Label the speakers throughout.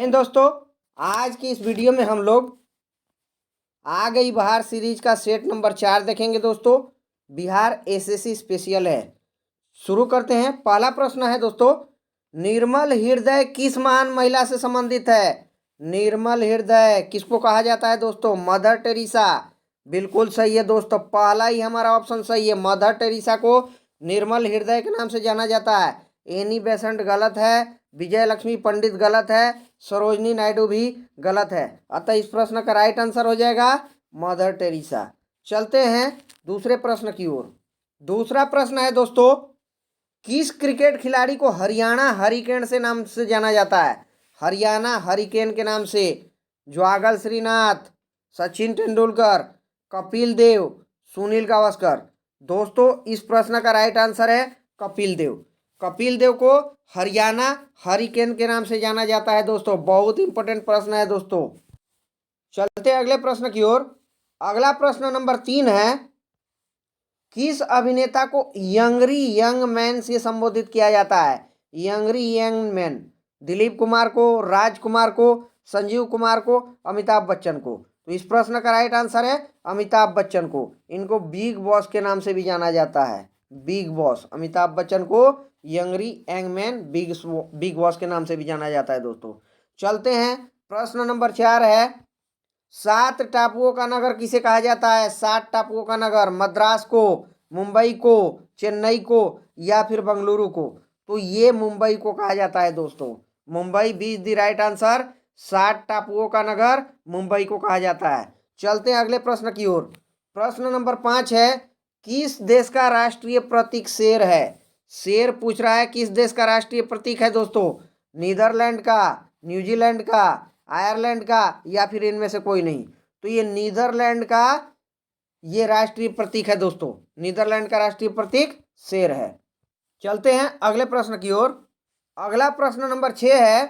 Speaker 1: दोस्तों, आज की इस वीडियो में हम लोग आ गई बहार सीरीज का सेट नंबर 4 देखेंगे। दोस्तों, बिहार एसएससी स्पेशल है। शुरू करते हैं। पहला प्रश्न है दोस्तों, निर्मल हृदय किस महान महिला से संबंधित है? निर्मल हृदय किसको कहा जाता है दोस्तों? Mother Teresa. बिल्कुल सही है दोस्तों, पहला ही हमारा ऑप्शन सही है। मदर टेरेसा को निर्मल हृदय के नाम से जाना जाता है। एनी बेसेंट गलत है, विजय लक्ष्मी पंडित गलत है, सरोजनी नायडू भी गलत है। अतः इस प्रश्न का राइट आंसर हो जाएगा मदर टेरेसा। चलते हैं दूसरे प्रश्न की ओर। दूसरा प्रश्न है दोस्तों, किस क्रिकेट खिलाड़ी को हरियाणा हरिकेन से नाम से जाना जाता है? हरियाणा हरिकेन के नाम से ज्वागल श्रीनाथ, सचिन तेंदुलकर, कपिल देव, सुनील गावस्कर। दोस्तों, इस प्रश्न का राइट आंसर है कपिल देव। कपिल देव को हरियाणा हरिकेन के नाम से जाना जाता है। दोस्तों, बहुत इंपॉर्टेंट प्रश्न है दोस्तों। चलते हैं अगले प्रश्न की ओर। अगला प्रश्न नंबर 3 है, किस अभिनेता को यंगरी यंग मैन से संबोधित किया जाता है? यंगरी यंग मैन। दिलीप कुमार को, राजकुमार को, संजीव कुमार को, अमिताभ बच्चन को। तो इस प्रश्न का राइट आंसर है अमिताभ बच्चन को। इनको बिग बॉस के नाम से भी जाना जाता है। Big boss. अमिताभ बच्चन को यंगरी यंग मैन बिग बॉस के नाम से भी जाना जाता है। दोस्तों, चलते हैं। प्रश्न नंबर 4 है, 7 टापुओं का नगर किसे कहा जाता है? 7 टापुओं का नगर। मद्रास को, मुंबई को, चेन्नई को या फिर बंगलुरु को? तो ये मुंबई को कहा जाता है दोस्तों। Mumbai B is the right answer. 7 टापुओं का नगर मुंबई को कहा जाता है। चलते हैं अगले प्रश्न की ओर। प्रश्न नंबर 5 है, किस देश का राष्ट्रीय प्रतीक शेर है? शेर पूछ रहा है, किस देश का राष्ट्रीय प्रतीक है दोस्तों? नीदरलैंड का, न्यूजीलैंड का, आयरलैंड का या फिर इनमें से कोई नहीं? तो ये नीदरलैंड का ये राष्ट्रीय प्रतीक है दोस्तों। नीदरलैंड का राष्ट्रीय प्रतीक शेर है। चलते हैं अगले प्रश्न की ओर। अगला प्रश्न नंबर 6 है,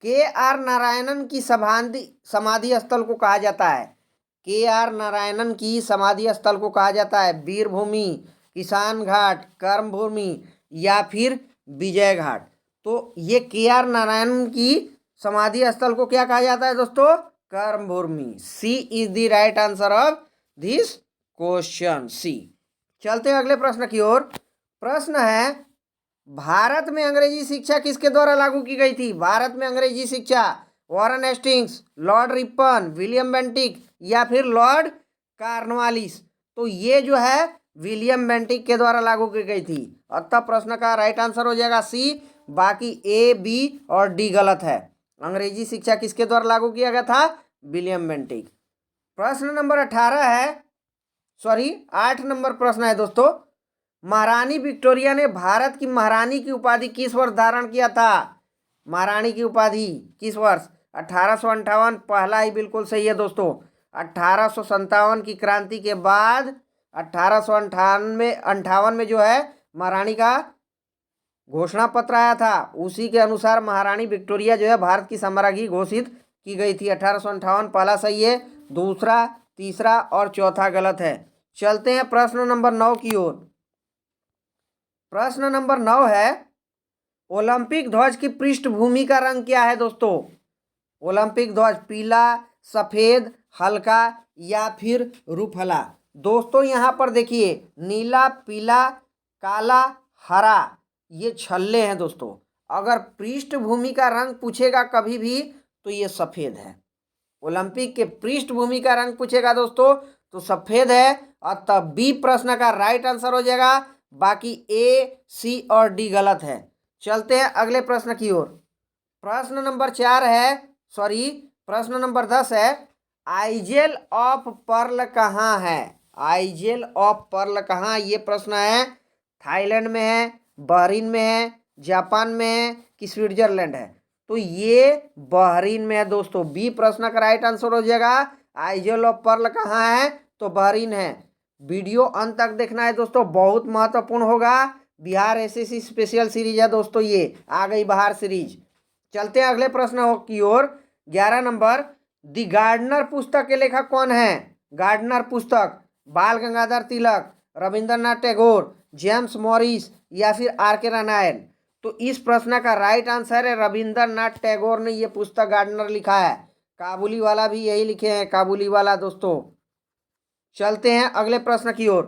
Speaker 1: के.आर. नारायणन की समाधि स्थल को कहा जाता है? के.आर. नारायणन की समाधि स्थल को कहा जाता है वीर भूमि, किसान घाट, कर्म भूमि या फिर विजय घाट? तो ये के.आर. नारायणन की समाधि स्थल को क्या कहा जाता है दोस्तों? Karma Bhoomi. C is the right answer of this question, C. चलते हैं अगले प्रश्न की ओर। प्रश्न है, भारत में अंग्रेजी शिक्षा किसके द्वारा लागू की गई थी? भारत में अंग्रेजी शिक्षा Warren Hastings, Lord Ripon, William Bentinck या फिर लॉर्ड कॉर्नवालिस? तो ये जो है विलियम बेंटिक के द्वारा लागू की गई थी। अतः प्रश्न का राइट आंसर हो जाएगा सी। बाकी ए, बी और डी गलत है। अंग्रेजी शिक्षा किसके द्वारा लागू किया गया था? William Bentinck. प्रश्न नंबर 18 है, 8 नंबर प्रश्न है दोस्तों, महारानी विक्टोरिया ने भारत की महारानी की उपाधि किस वर्ष धारण किया था? महारानी की उपाधि किस वर्ष? 1858। पहला ही बिल्कुल सही है दोस्तों। 1857 की क्रांति के बाद 1858 में जो है महारानी का घोषणा पत्र आया था, उसी के अनुसार महारानी विक्टोरिया जो है भारत की साम्राज्ञी घोषित की गई थी। 1858 पहला सही है, दूसरा, तीसरा और चौथा गलत है। चलते हैं प्रश्न नंबर 9 की ओर। प्रश्न नंबर 9 है, ओलंपिक ध्वज की पृष्ठभूमि का रंग क्या है दोस्तों? ओलंपिक ध्वज पीला, सफेद, हल्का या फिर रूफला? दोस्तों, यहाँ पर देखिए, नीला, पीला, काला, हरा, ये छल्ले हैं दोस्तों। अगर पृष्ठभूमि का रंग पूछेगा कभी भी तो ये सफेद है। ओलंपिक के पृष्ठभूमि का रंग पूछेगा दोस्तों तो सफेद है। अतः बी प्रश्न का राइट आंसर हो जाएगा। बाकी ए, सी और डी गलत है। चलते हैं अगले प्रश्न की ओर। प्रश्न नंबर 4 है, प्रश्न नंबर 10 है, आइजेल ऑफ पर्ल कहाँ है? आइजेल ऑफ पर्ल कहाँ? ये प्रश्न है। थाईलैंड में है, बहरीन में है, जापान में है कि स्विट्जरलैंड है? तो ये बहरीन में है दोस्तों। बी प्रश्न का राइट आंसर हो जाएगा। आइजेल ऑफ पर्ल कहाँ है? तो बहरीन है। वीडियो अंत तक देखना है दोस्तों, बहुत महत्वपूर्ण होगा। बिहार एसएससी स्पेशल सीरीज है दोस्तों, ये आ गई बाहर सीरीज। चलते हैं अगले प्रश्न की ओर। 11 नंबर, दी गार्डनर पुस्तक के लेखक कौन है? गार्डनर पुस्तक बाल गंगाधर तिलक, रविंद्रनाथ टैगोर, जेम्स मॉरिस या फिर आर के नारायण? तो इस प्रश्न का राइट आंसर है रविंद्रनाथ टैगोर ने ये पुस्तक गार्डनर लिखा है। काबुली वाला भी यही लिखे हैं, काबुली वाला। दोस्तों चलते हैं अगले प्रश्न की ओर।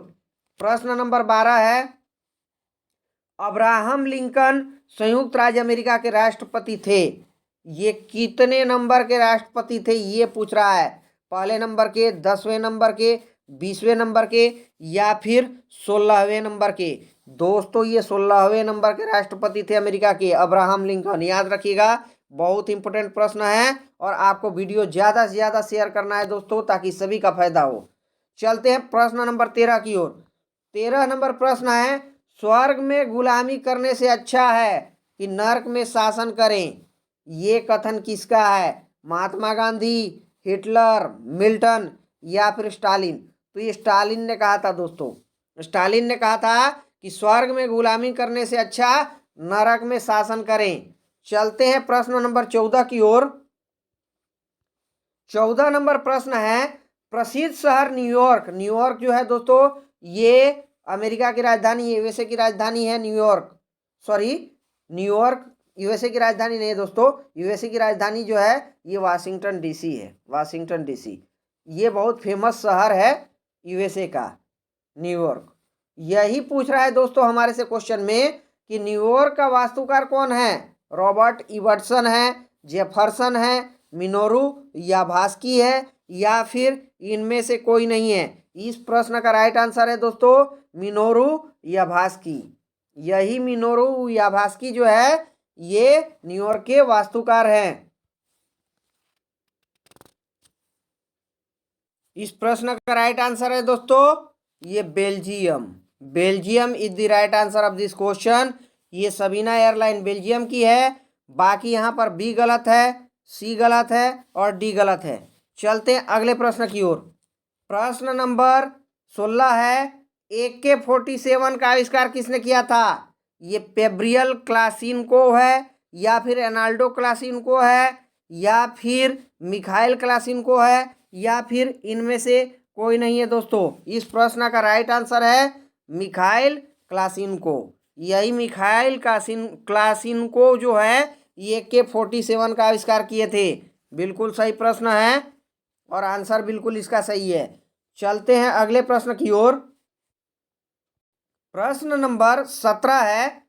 Speaker 1: प्रश्न नंबर 12 है, अब्राहम लिंकन संयुक्त राज्य अमेरिका के राष्ट्रपति थे। ये कितने नंबर के राष्ट्रपति थे ये पूछ रहा है। पहले नंबर के, 10वें नंबर के, 20वें नंबर के, या फिर 16वें नंबर के। दोस्तों ये 16वें नंबर के राष्ट्रपति थे अमेरिका के, अब्राहम लिंकन। याद रखिएगा, बहुत इंपॉर्टेंट प्रश्न है और आपको वीडियो ज़्यादा से ज़्यादा शेयर करना है दोस्तों, ताकि सभी का फायदा हो। चलते हैं प्रश्न नंबर 13 की ओर। 13 नंबर प्रश्न है, स्वर्ग में गुलामी करने से अच्छा है कि नर्क में शासन करें। ये कथन किसका है? महात्मा गांधी, हिटलर, मिल्टन, या फिर स्टालिन? तो ये स्टालिन ने कहा था दोस्तों। स्टालिन ने कहा था कि स्वर्ग में गुलामी करने से अच्छा नरक में शासन करें। चलते हैं प्रश्न नंबर 14 की ओर। 14 नंबर प्रश्न है, प्रसिद्ध शहर न्यूयॉर्क। न्यूयॉर्क जो है दोस्तों, ये अमेरिका की राजधानी, यूएसए की राजधानी है न्यूयॉर्क। सॉरी, न्यूयॉर्क यूएसए की राजधानी नहीं है दोस्तों। यूएसए की राजधानी जो है ये वाशिंगटन डीसी है, वाशिंगटन डीसी। ये बहुत फेमस शहर है यूएसए का, न्यूयॉर्क। यही पूछ रहा है दोस्तों हमारे से क्वेश्चन में कि न्यूयॉर्क का वास्तुकार कौन है? रॉबर्ट इवर्टसन है, जेफरसन है, मिनोरू या भास्की है, या फिर इनमें से कोई नहीं है? इस प्रश्न का राइट आंसर है दोस्तों मिनोरू या भास्की। यही मिनोरू या भास्की जो है ये न्यूयॉर्क के वास्तुकार हैं। इस प्रश्न का राइट आंसर है दोस्तों ये Belgium. Belgium is the right answer of this question. ये सबीना एयरलाइन बेल्जियम की है। बाकी यहाँ पर बी गलत है, सी गलत है और डी गलत है। चलते हैं अगले प्रश्न की ओर। प्रश्न नंबर 16 है, AK-47 का आविष्कार किसने किया था? ये पेब्रियल क्लासिनको है, या फिर रेनाल्डो क्लासिनको है, या फिर मिखाइल क्लासिनको है, या फिर इनमें से कोई नहीं है दोस्तों? इस प्रश्न का राइट आंसर है मिखाइल क्लासिनको। यही मिखाइल क्लासिनको जो है ये AK-47 का आविष्कार किए थे। बिल्कुल सही प्रश्न है और आंसर बिल्कुल इसका सही है। चलते हैं अगले प्रश्न की ओर। प्रश्न नंबर 17 है,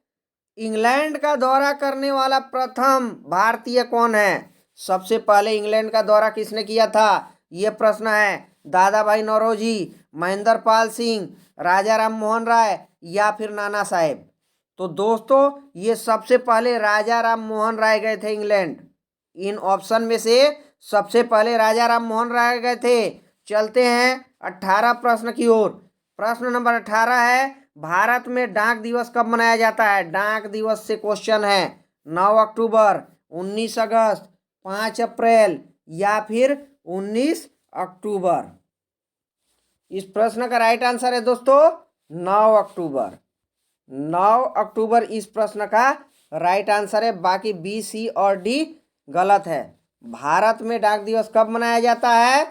Speaker 1: इंग्लैंड का दौरा करने वाला प्रथम भारतीय कौन है? सबसे पहले इंग्लैंड का दौरा किसने किया था? ये प्रश्न है। दादा भाई नौरोजी, महेंद्र पाल सिंह, राजा राम मोहन राय, या फिर नाना साहेब? तो दोस्तों ये सबसे पहले राजा राम मोहन राय गए थे इंग्लैंड। इन ऑप्शन में से सबसे पहले राजा राम मोहन राय गए थे। चलते हैं 18 प्रश्न की ओर। प्रश्न नंबर 18 है, भारत में डाक दिवस कब मनाया जाता है? डाक दिवस से क्वेश्चन है। 9 अक्टूबर, 19 अगस्त, 5 अप्रैल, या फिर 19 अक्टूबर? इस प्रश्न का राइट आंसर है दोस्तों 9 अक्टूबर। 9 अक्टूबर इस प्रश्न का राइट आंसर है। बाकी बी, सी और डी गलत है। भारत में डाक दिवस कब मनाया जाता है?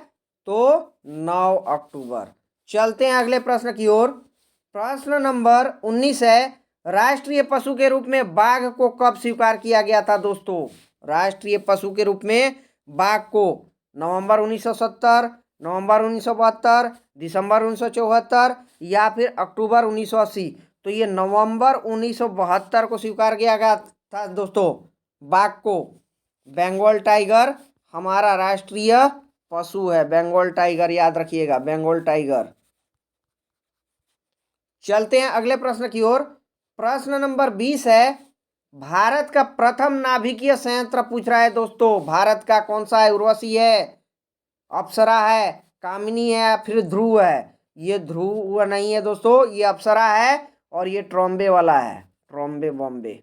Speaker 1: तो 9 अक्टूबर। चलते हैं अगले प्रश्न की ओर। प्रश्न नंबर 19 है, राष्ट्रीय पशु के रूप में बाघ को कब स्वीकार किया गया था दोस्तों? राष्ट्रीय पशु के रूप में बाघ को नवंबर 1970, नवंबर 1972, दिसंबर 1974, या फिर अक्टूबर 1980? तो ये नवंबर 1972 को स्वीकार किया गया था दोस्तों बाघ को। बंगाल टाइगर हमारा राष्ट्रीय पशु है, बंगाल टाइगर, याद रखिएगा, बंगाल टाइगर। चलते हैं अगले प्रश्न की ओर। प्रश्न नंबर 20 है, भारत का प्रथम नाभिकीय संयंत्र पूछ रहा है दोस्तों। भारत का कौन सा है? उर्वशी है, अप्सरा है, कामिनी है, या फिर ध्रुव है? ये ध्रुव नहीं है दोस्तों, ये अप्सरा है और ये ट्रॉम्बे वाला है, ट्रॉम्बे बॉम्बे।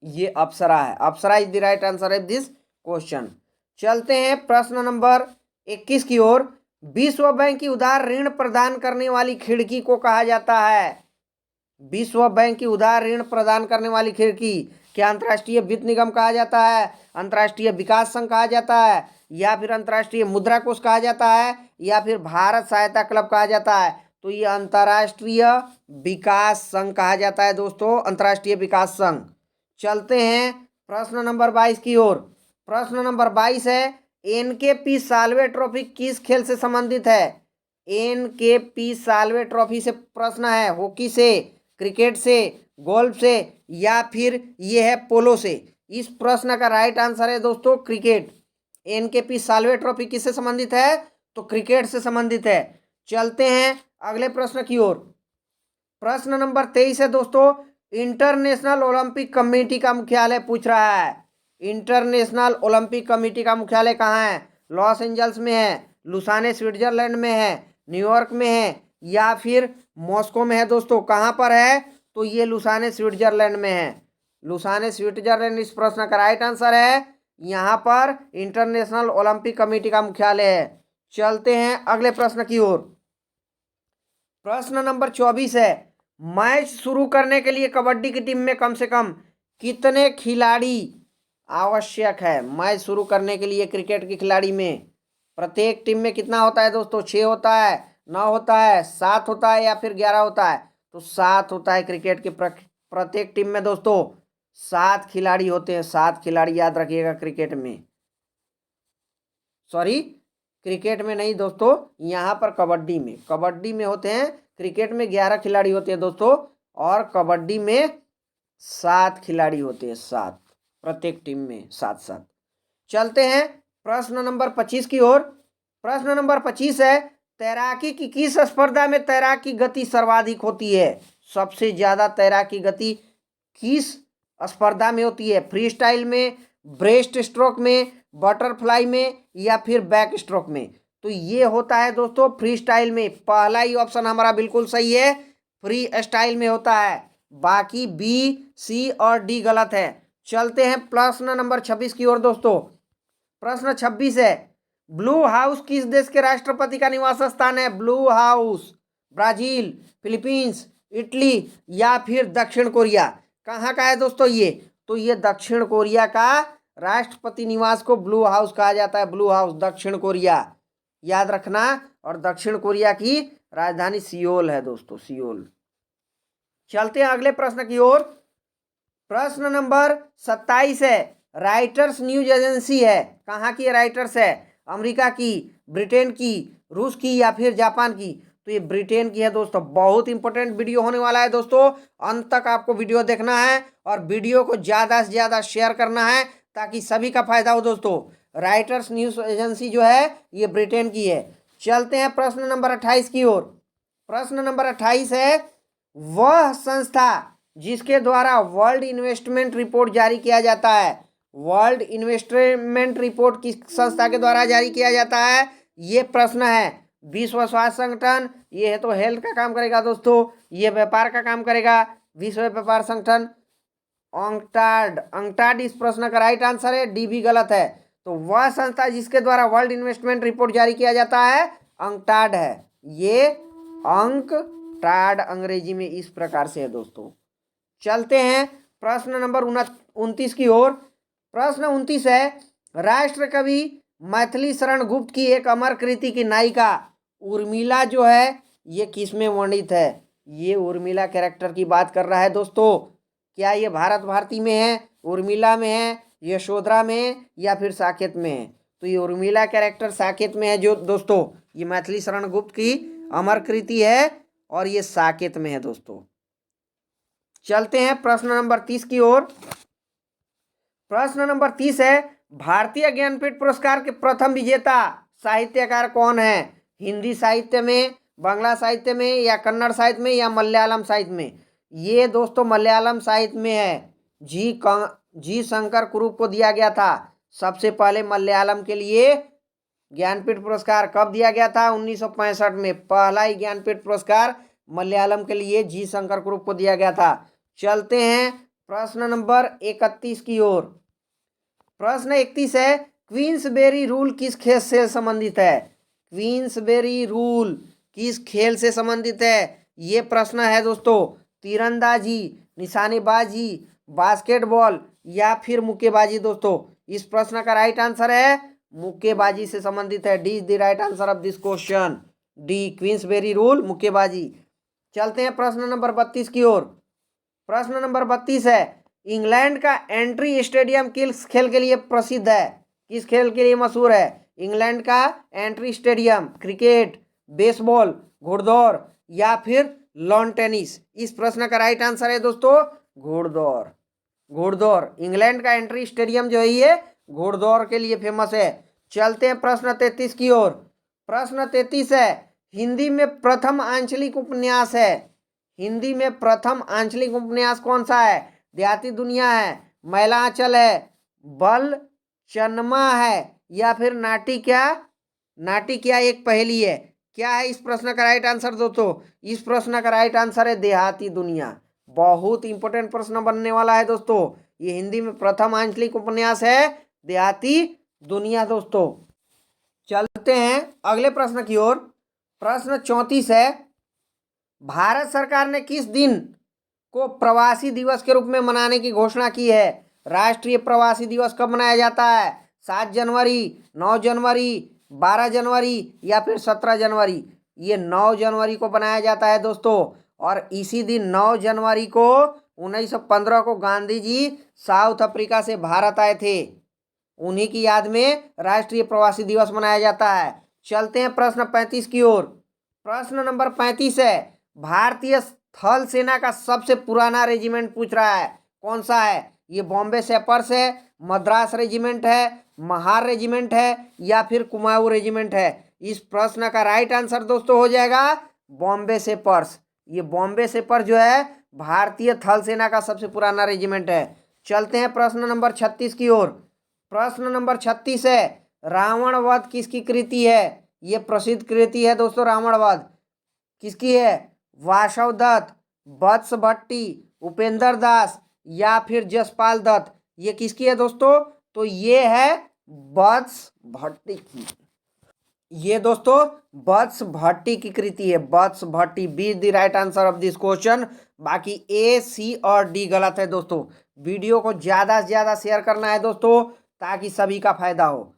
Speaker 1: ये अप्सरा है। Apsara is the right answer of this question. चलते हैं प्रश्न नंबर 21 की ओर। विश्व बैंक की उदार ऋण प्रदान करने वाली खिड़की को कहा जाता है? विश्व बैंक की उदार ऋण प्रदान करने वाली खिड़की क्या अंतर्राष्ट्रीय वित्त निगम कहा जाता है, अंतर्राष्ट्रीय विकास संघ कहा जाता है, या फिर अंतर्राष्ट्रीय मुद्रा कोष कहा जाता है, या फिर भारत सहायता क्लब कहा जाता है? तो ये अंतर्राष्ट्रीय विकास संघ कहा जाता है दोस्तों, अंतर्राष्ट्रीय विकास संघ। चलते हैं प्रश्न नंबर 22 की ओर। प्रश्न नंबर 22 है, एनकेपी साल्वे ट्रॉफी किस खेल से संबंधित है? एनकेपी साल्वे ट्रॉफी से प्रश्न है, हॉकी से, क्रिकेट से, गोल्फ से या फिर ये है पोलो से। इस प्रश्न का राइट आंसर है दोस्तों क्रिकेट। एनकेपी साल्वे ट्रॉफी किससे संबंधित है? तो क्रिकेट से संबंधित है। चलते हैं अगले प्रश्न की ओर। प्रश्न नंबर 23 है दोस्तों, इंटरनेशनल ओलंपिक कमेटी का मुख्यालय पूछ रहा है। इंटरनेशनल ओलंपिक कमेटी का मुख्यालय कहाँ है? लॉस एंजल्स में है, लुसाने स्विट्जरलैंड में है, न्यूयॉर्क में है या फिर मॉस्को में है दोस्तों। कहाँ पर है? तो ये लुसाने स्विट्जरलैंड में है। लुसाने स्विट्जरलैंड इस प्रश्न का राइट आंसर है। यहाँ पर इंटरनेशनल ओलंपिक कमेटी का मुख्यालय है। चलते हैं अगले प्रश्न की ओर। प्रश्न नंबर 24 है, मैच शुरू करने के लिए कबड्डी की टीम में कम से कम कितने खिलाड़ी आवश्यक है? मैच शुरू करने के लिए क्रिकेट के खिलाड़ी में प्रत्येक टीम में कितना होता है दोस्तों? 6 होता है, 9 होता है, 7 होता है या फिर 11 होता है? तो 7 होता है। क्रिकेट के प्रत्येक टीम में दोस्तों 7 खिलाड़ी होते हैं। 7 खिलाड़ी याद रखिएगा क्रिकेट में, सॉरी क्रिकेट में नहीं दोस्तों, यहाँ पर कबड्डी में। कबड्डी में होते हैं, क्रिकेट में 11 खिलाड़ी होते हैं दोस्तों और कबड्डी में 7 खिलाड़ी होते हैं। 7 प्रत्येक टीम में, 7-7। चलते हैं प्रश्न नंबर 25 की ओर। प्रश्न नंबर 25 है, तैराकी की किस स्पर्धा में तैराकी गति सर्वाधिक होती है? सबसे ज्यादा तैराकी गति किस स्पर्धा में होती है? फ्री स्टाइल में, ब्रेस्ट स्ट्रोक में, बटरफ्लाई में या फिर बैक स्ट्रोक में? तो ये होता है दोस्तों फ्री स्टाइल में। पहला ही ऑप्शन हमारा बिल्कुल सही है, फ्री स्टाइल में होता है। बाकी बी, सी और डी गलत है। चलते हैं प्रश्न नंबर 26 की ओर दोस्तों। प्रश्न 26 है, ब्लू हाउस किस देश के राष्ट्रपति का निवास स्थान है? Blue house Brazil, Philippines, Italy या फिर दक्षिण कोरिया? कहाँ का है दोस्तों ये? तो ये दक्षिण कोरिया का राष्ट्रपति निवास को ब्लू हाउस कहा जाता है। ब्लू हाउस दक्षिण कोरिया, याद रखना। और दक्षिण कोरिया की राजधानी सियोल है दोस्तों, सियोल। चलते हैं अगले प्रश्न की ओर। प्रश्न नंबर 27 है, राइटर्स न्यूज एजेंसी है, कहाँ की राइटर्स है? अमेरिका की, ब्रिटेन की, रूस की या फिर जापान की? तो ये ब्रिटेन की है दोस्तों। बहुत इंपॉर्टेंट वीडियो होने वाला है दोस्तों, अंत तक आपको वीडियो देखना है और वीडियो को ज़्यादा से ज़्यादा शेयर करना है ताकि सभी का फायदा हो दोस्तों। राइटर्स न्यूज एजेंसी जो है ये ब्रिटेन की है। चलते हैं प्रश्न नंबर 28 की ओर। प्रश्न नंबर 28 है, वह संस्था जिसके द्वारा वर्ल्ड इन्वेस्टमेंट रिपोर्ट जारी किया जाता है। वर्ल्ड इन्वेस्टमेंट रिपोर्ट किस संस्था के द्वारा जारी किया जाता है? ये प्रश्न है। विश्व स्वास्थ्य संगठन, ये है तो हेल्थ का काम करेगा दोस्तों, ये व्यापार का काम करेगा, विश्व व्यापार संगठन, अंकटाड। अंकटाड इस प्रश्न का राइट आंसर है, डी भी गलत है। तो वह संस्था जिसके द्वारा वर्ल्ड इन्वेस्टमेंट रिपोर्ट जारी किया जाता है अंकटाड है। ये अंकटाड अंग्रेजी में इस प्रकार से है दोस्तों। चलते हैं प्रश्न नंबर 29 की ओर। प्रश्न 29 है, राष्ट्र कवि मैथिली शरण गुप्त की एक अमर कृति की नायिका उर्मिला जो है ये किस में वर्णित है? ये उर्मिला कैरेक्टर की बात कर रहा है दोस्तों। क्या ये भारत भारती में है, उर्मिला में है, यशोधरा में है या फिर साकेत में है? तो ये उर्मिला कैरेक्टर साकेत में है जो दोस्तों। ये मैथिली शरण गुप्त की अमर कृति है और ये साकेत में है दोस्तों। चलते हैं प्रश्न नंबर 30 की ओर। प्रश्न नंबर 30 है, भारतीय ज्ञानपीठ पुरस्कार के प्रथम विजेता साहित्यकार कौन है? हिंदी साहित्य में, बांग्ला साहित्य में या कन्नड़ साहित्य में या मलयालम साहित्य में? ये दोस्तों मलयालम साहित्य में है। जी शंकर कुरूप को दिया गया था सबसे पहले मलयालम के लिए ज्ञानपीठ पुरस्कार। कब दिया गया था? 1965 में पहला ही ज्ञानपीठ पुरस्कार मलयालम के लिए जी शंकर कुरूप को दिया गया था। चलते हैं प्रश्न नंबर 31 की ओर। प्रश्न 31 है, क्वींसबेरी रूल किस खेल से संबंधित है? क्वींसबेरी रूल किस खेल से संबंधित है? ये प्रश्न है दोस्तों। तीरंदाजी, निशानेबाजी, बास्केटबॉल या फिर मुक्केबाजी दोस्तों? इस प्रश्न का राइट आंसर है मुक्केबाजी से संबंधित है। D is the right answer of this question. D Queensberry rule, मुक्केबाजी। चलते हैं प्रश्न नंबर 32 की ओर। प्रश्न नंबर 32 है, इंग्लैंड का एंट्री स्टेडियम किस खेल के लिए प्रसिद्ध है? किस खेल के लिए मशहूर है इंग्लैंड का एंट्री स्टेडियम? क्रिकेट, बेसबॉल, घुड़दौड़ या फिर लॉन टेनिस? इस प्रश्न का राइट आंसर है दोस्तों घुड़दौड़। घुड़दौड़, इंग्लैंड का एंट्री स्टेडियम जो है ये घुड़दौड़ के लिए फेमस है। चलते हैं प्रश्न 33 की ओर। प्रश्न 33 है, हिंदी में प्रथम आंचलिक उपन्यास है। हिंदी में प्रथम आंचलिक उपन्यास कौन सा है? देहाती दुनिया है, मैला आंचल है, बल चन्मा है या फिर नाटी क्या? नाटी क्या एक पहेली है? क्या है इस प्रश्न का राइट आंसर दोस्तों? इस प्रश्न का राइट आंसर है देहाती दुनिया। बहुत इंपॉर्टेंट प्रश्न बनने वाला है दोस्तों। ये हिंदी में प्रथम आंचलिक उपन्यास है देहाती दुनिया दोस्तों। चलते हैं अगले प्रश्न की ओर। प्रश्न 34 है, भारत सरकार ने किस दिन को प्रवासी दिवस के रूप में मनाने की घोषणा की है? राष्ट्रीय प्रवासी दिवस कब मनाया जाता है? 7 जनवरी, 9 जनवरी, 12 जनवरी या फिर 17 जनवरी? ये 9 जनवरी को बनाया जाता है दोस्तों। और इसी दिन 9 जनवरी को 1915 को गांधी जी साउथ अफ्रीका से भारत आए थे। उन्हीं की याद में राष्ट्रीय प्रवासी दिवस मनाया जाता है। चलते हैं प्रश्न 35 की ओर। प्रश्न नंबर 35 है, भारतीय थल सेना का सबसे पुराना रेजिमेंट पूछ रहा है, कौन सा है? ये बॉम्बे सेपर्स है, मद्रास रेजिमेंट है, महार रेजिमेंट है या फिर कुमाऊं रेजिमेंट है? इस प्रश्न का राइट आंसर दोस्तों हो जाएगा बॉम्बे सेपर्स। ये बॉम्बे सेपर्स जो है भारतीय थल सेना का सबसे पुराना रेजिमेंट है। चलते हैं प्रश्न नंबर 36 की ओर। प्रश्न नंबर 36 है, रावण वध किसकी कृति है? ये प्रसिद्ध कृति है दोस्तों रावण वध। किसकी है? वासव दत्त, वत्स भट्टी, उपेंद्र दास या फिर जसपाल दत्त? ये किसकी है दोस्तों? तो ये है वत्स भट्टी की। ये दोस्तों वत्स भट्टी की कृति है, Vats Bhatti. B the right answer of this question. बाकी ए, सी और डी गलत है दोस्तों। वीडियो को ज़्यादा से ज़्यादा शेयर करना है दोस्तों ताकि सभी का फायदा हो।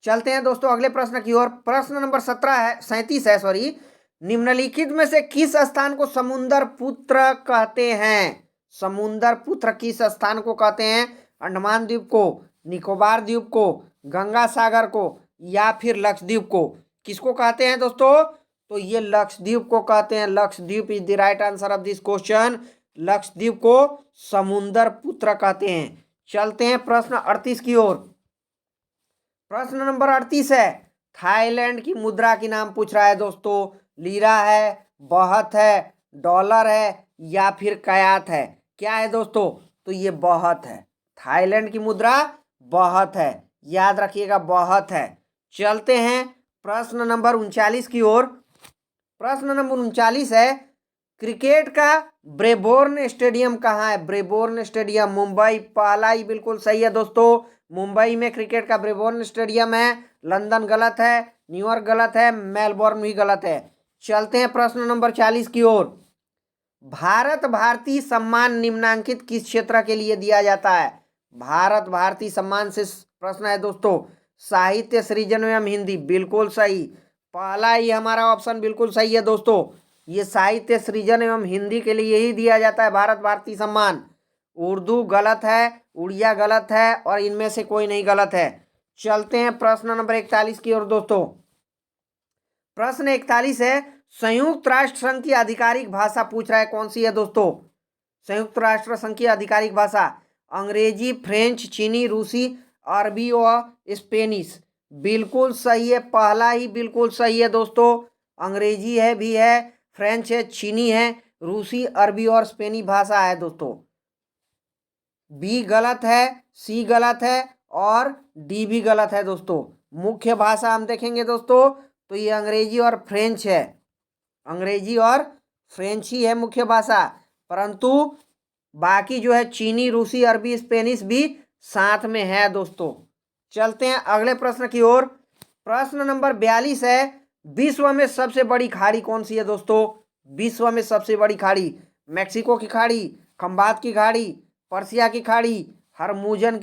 Speaker 1: चलते हैं दोस्तों अगले प्रश्न की ओर। प्रश्न नंबर 37 है सॉरी। निम्नलिखित में से किस स्थान को समुंदर पुत्र कहते हैं? समुंदर पुत्र किस स्थान को कहते हैं? अंडमान द्वीप को, निकोबार द्वीप को, गंगा सागर को या फिर लक्षद्वीप को? किसको कहते हैं दोस्तों? तो ये लक्षद्वीप को कहते हैं। Lakshadweep is the right answer of this question. Lakshadweep को समुंदर पुत्र कहते हैं। चलते हैं प्रश्न 38 की ओर। प्रश्न नंबर 38 है, थाईलैंड की मुद्रा की नाम पूछ रहा है दोस्तों। लीरा है, बहत है, डॉलर है या फिर कयात है? क्या है दोस्तों? तो ये बहत है। थाईलैंड की मुद्रा बहत है, याद रखिएगा बहत है। चलते हैं प्रश्न नंबर 39 की ओर। प्रश्न नंबर 39 है, क्रिकेट का ब्रेबोर्न स्टेडियम कहाँ है? Brabourne stadium Mumbai. पहला ही बिल्कुल सही है दोस्तों, मुंबई में क्रिकेट का ब्रेबोर्न स्टेडियम है। लंदन गलत है, न्यूयॉर्क गलत है, मेलबोर्न भी गलत है। चलते हैं प्रश्न नंबर 40 की ओर। भारत भारती सम्मान निम्नांकित किस क्षेत्र के लिए दिया जाता है? भारत भारती सम्मान से प्रश्न है दोस्तों। साहित्य, सृजन एवं हिंदी, बिल्कुल सही। पहला ही हमारा ऑप्शन बिल्कुल सही है दोस्तों। ये साहित्य, सृजन एवं हिंदी के लिए ही दिया जाता है भारत भारती सम्मान। उर्दू गलत है, उड़िया गलत है और इनमें से कोई नहीं गलत है। चलते हैं प्रश्न नंबर 41 की ओर दोस्तों। प्रश्न 41 है, संयुक्त राष्ट्र संघ की आधिकारिक भाषा पूछ रहा है, कौन सी है दोस्तों? संयुक्त राष्ट्र संघ की आधिकारिक भाषा अंग्रेजी, फ्रेंच, चीनी, रूसी, अरबी और स्पेनिश। बिल्कुल सही है, पहला ही बिल्कुल सही है दोस्तों। अंग्रेजी है भी है, फ्रेंच है, चीनी है, रूसी, अरबी और स्पेनी भाषा है दोस्तों। बी गलत है, सी गलत है और डी भी गलत है दोस्तों। मुख्य भाषा हम देखेंगे दोस्तों तो ये अंग्रेजी और फ्रेंच है। अंग्रेजी और फ्रेंच ही है मुख्य भाषा, परंतु बाकी जो है चीनी, रूसी, अरबी, स्पेनिश भी साथ में है दोस्तों। चलते हैं अगले प्रश्न की ओर। प्रश्न नंबर 42 है, विश्व में सबसे बड़ी खाड़ी कौन सी है दोस्तों? विश्व में सबसे बड़ी खाड़ी मैक्सिको की खाड़ी, खंबात की खाड़ी, पर्सिया की खाड़ी, हरमुज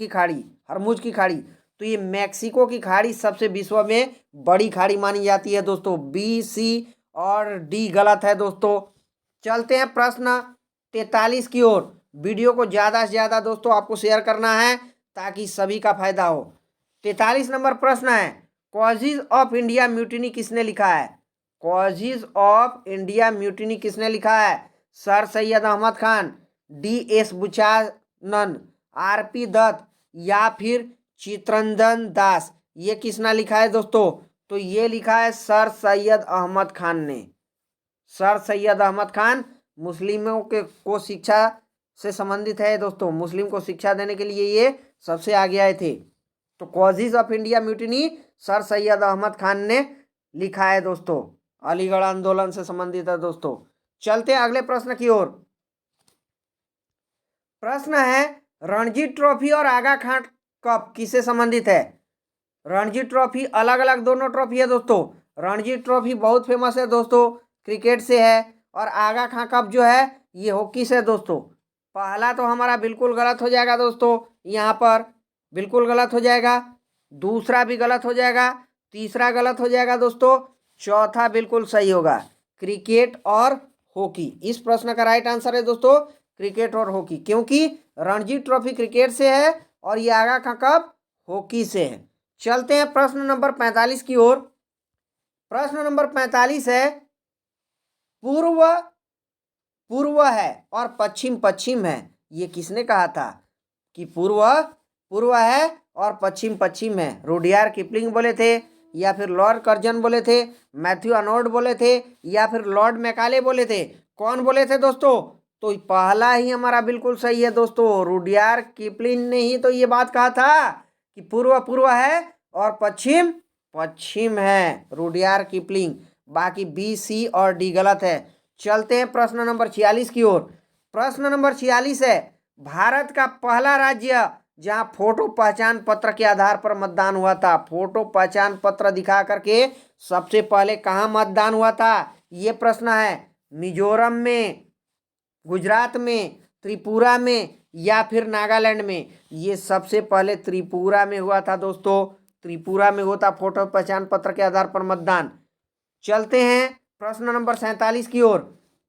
Speaker 1: की खाड़ी। तो ये मैक्सिको की खाड़ी सबसे विश्व में बड़ी खाड़ी मानी जाती है दोस्तों। बी, सी और डी गलत है दोस्तों। चलते हैं प्रश्न 43 की ओर। वीडियो को ज़्यादा से ज़्यादा दोस्तों आपको शेयर करना है ताकि सभी का फायदा हो। 43 नंबर प्रश्न है, कॉजेज ऑफ इंडिया म्यूटिनी किसने लिखा है? कॉजेज ऑफ इंडिया म्यूटिनी किसने लिखा है? Sir Syed Ahmad Khan, D.S. Buchanan, R.P. Dutt या फिर चित्रंजन दास। ये किसने लिखा है दोस्तों? तो ये लिखा है सर सैयद अहमद खान ने। सर सैयद अहमद खान मुस्लिमों के को शिक्षा से संबंधित है दोस्तों। मुस्लिम को शिक्षा देने के लिए ये सबसे आगे आए थे। तो causes of India mutiny sir Syed Ahmad Khan ने लिखा है दोस्तों। अलीगढ़ आंदोलन से संबंधित है दोस्तों। चलते हैं अगले प्रश्न की ओर। प्रश्न है, रणजी ट्रॉफी और आगा खान कप किससे संबंधित है? रणजी ट्रॉफी अलग अलग दोनों ट्रॉफी है दोस्तों। रणजी ट्रॉफी बहुत फेमस है दोस्तों, क्रिकेट से है, और आगा खां कप जो है ये हॉकी से है दोस्तों। पहला तो हमारा बिल्कुल गलत हो जाएगा दोस्तों, यहाँ पर बिल्कुल गलत हो जाएगा। दूसरा भी गलत हो जाएगा, तीसरा गलत हो जाएगा दोस्तों, चौथा बिल्कुल सही होगा, क्रिकेट और हॉकी। इस प्रश्न का राइट आंसर है दोस्तों क्रिकेट और हॉकी, क्योंकि रणजी ट्रॉफी क्रिकेट से है और ये आगा खां कप हॉकी से है। चलते हैं प्रश्न नंबर 45 की ओर। प्रश्न नंबर 45 है, पूर्व पूर्व है और पश्चिम पश्चिम है। ये किसने कहा था कि पूर्व पूर्व है और पश्चिम पश्चिम है? रुडयार्ड किपलिंग बोले थे, या फिर लॉर्ड कर्जन बोले थे, मैथ्यू अर्नोल्ड बोले थे, या फिर लॉर्ड मैकाले बोले थे? कौन बोले थे दोस्तों? तो पहला ही हमारा बिल्कुल सही है दोस्तों। रुडयार्ड किपलिंग ने ही तो ये बात कहा था कि पूर्व पूर्व है और पश्चिम पश्चिम है, रुडयार्ड किपलिंग। बाकी बी, सी और डी गलत है। चलते हैं प्रश्न नंबर 46 की ओर। प्रश्न नंबर 46 है, भारत का पहला राज्य जहां फोटो पहचान पत्र के आधार पर मतदान हुआ था। फोटो पहचान पत्र दिखा करके सबसे पहले कहाँ मतदान हुआ था? ये प्रश्न है। मिजोरम में, गुजरात में, त्रिपुरा में या फिर नागालैंड में? ये सबसे पहले त्रिपुरा में हुआ था दोस्तों। त्रिपुरा में होता फोटो पहचान पत्र के आधार पर मतदान। चलते हैं प्रश्न नंबर 47 की ओर।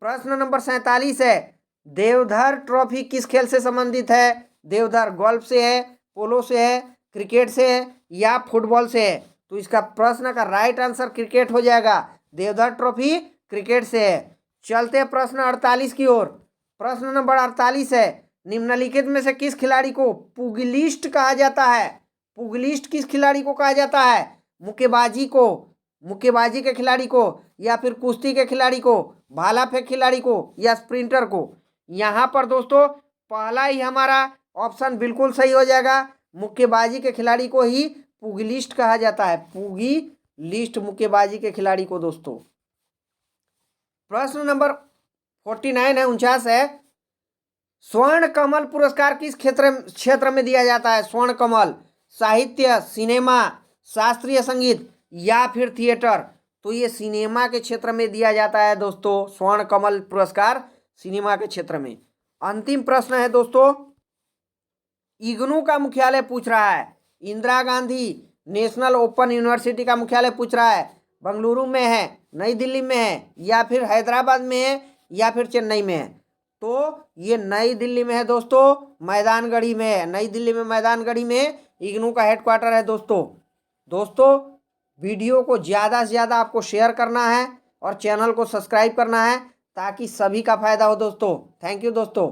Speaker 1: प्रश्न नंबर 47 है, देवधर ट्रॉफी किस खेल से संबंधित है? देवधर गोल्फ से है, पोलो से है, क्रिकेट से है या फुटबॉल से है? तो इसका प्रश्न का राइट आंसर क्रिकेट हो जाएगा। देवधर ट्रॉफी क्रिकेट से है। चलते हैं प्रश्न 48 की ओर। प्रश्न नंबर 48 है, निम्नलिखित में से किस खिलाड़ी को पुगिलिस्ट कहा जाता है? पुगिलिस्ट किस खिलाड़ी को कहा जाता है? मुक्केबाजी को, मुक्केबाजी के खिलाड़ी को, या फिर कुश्ती के खिलाड़ी को, भाला फेंक खिलाड़ी को, या स्प्रिंटर को? यहाँ पर दोस्तों पहला ही हमारा ऑप्शन बिल्कुल सही हो जाएगा। मुक्केबाजी के खिलाड़ी को ही पुगिलिस्ट कहा जाता है। पुगिलिस्ट मुक्केबाजी के खिलाड़ी को दोस्तों। प्रश्न नंबर 49 है, 49 है, स्वर्ण कमल पुरस्कार किस क्षेत्र में दिया जाता है? स्वर्ण कमल साहित्य, सिनेमा, शास्त्रीय संगीत या फिर थिएटर? तो ये सिनेमा के क्षेत्र में दिया जाता है दोस्तों। स्वर्ण कमल पुरस्कार सिनेमा के क्षेत्र में। अंतिम प्रश्न है दोस्तों, इग्नू का मुख्यालय पूछ रहा है। Indira Gandhi national open university का मुख्यालय पूछ रहा है। बेंगलुरु में है, नई दिल्ली में है, या फिर हैदराबाद में है, या फिर चेन्नई में है? तो ये नई दिल्ली में है दोस्तों, मैदानगढ़ी में है। नई दिल्ली में मैदानगढ़ी में इग्नू का हेडक्वार्टर है दोस्तों वीडियो को ज़्यादा से ज़्यादा आपको शेयर करना है और चैनल को सब्सक्राइब करना है ताकि सभी का फायदा हो दोस्तों। थैंक यू दोस्तों।